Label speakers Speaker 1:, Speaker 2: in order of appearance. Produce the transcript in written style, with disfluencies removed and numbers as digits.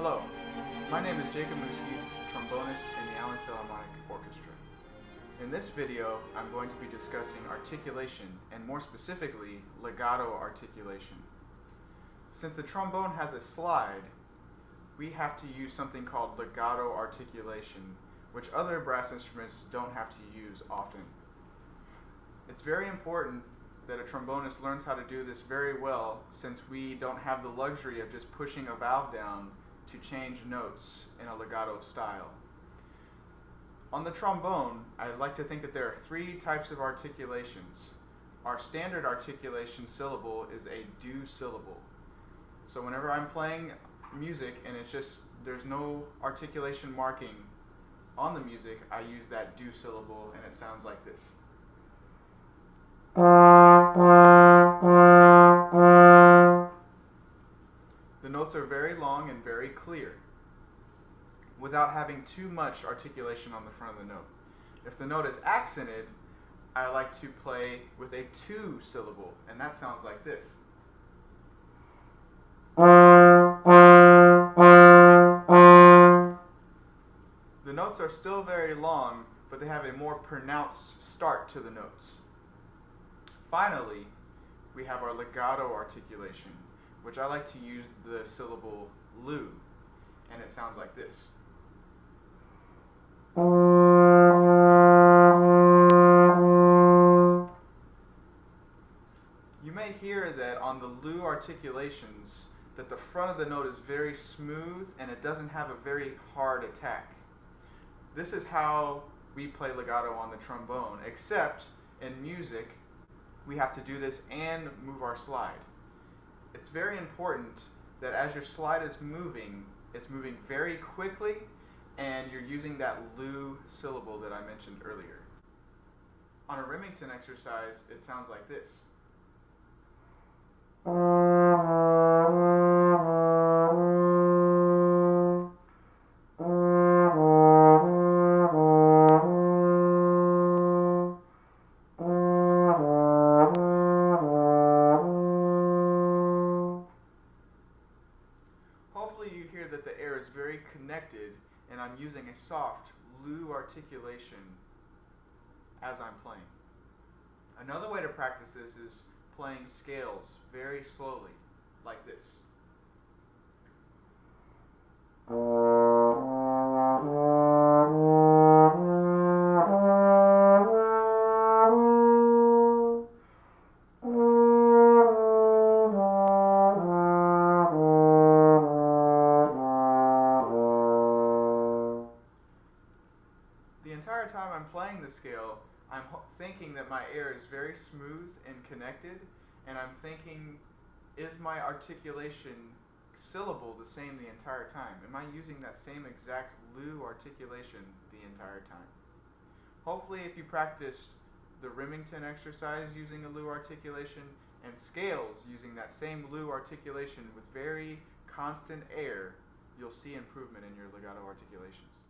Speaker 1: Hello, my name is Jacob Muskies, trombonist in the Allen Philharmonic Orchestra. In this video, I'm going to be discussing articulation, and more specifically, legato articulation. Since the trombone has a slide, we have to use something called legato articulation, which other brass instruments don't have to use often. It's very important that a trombonist learns how to do this very well, since we don't have the luxury of just pushing a valve down to change notes in a legato style. On the trombone, I like to think that there are three types of articulations. Our standard articulation syllable is a do syllable. So whenever I'm playing music and there's no articulation marking on the music, I use that do syllable and it sounds like this. The notes are very long and very clear, without having too much articulation on the front of the note. If the note is accented, I like to play with a to syllable, and that sounds like this. The notes are still very long, but they have a more pronounced start to the notes. Finally, we have our legato articulation, which I like to use the syllable lu, and it sounds like this. You may hear that on the lu articulations that the front of the note is very smooth and it doesn't have a very hard attack. This is how we play legato on the trombone, except in music we have to do this and move our slide. It's very important that as your slide is moving, it's moving very quickly and you're using that lu syllable that I mentioned earlier. On a Remington exercise, it sounds like this. Hopefully you hear that the air is very connected and I'm using a soft lu articulation as I'm playing. Another way to practice this is playing scales very slowly, like this. The entire time I'm playing the scale, I'm thinking that my air is very smooth and connected, and I'm thinking, is my articulation syllable the same the entire time? Am I using that same exact lu articulation the entire time? Hopefully if you practice the Remington exercise using a lu articulation and scales using that same lu articulation with very constant air, you'll see improvement in your legato articulations.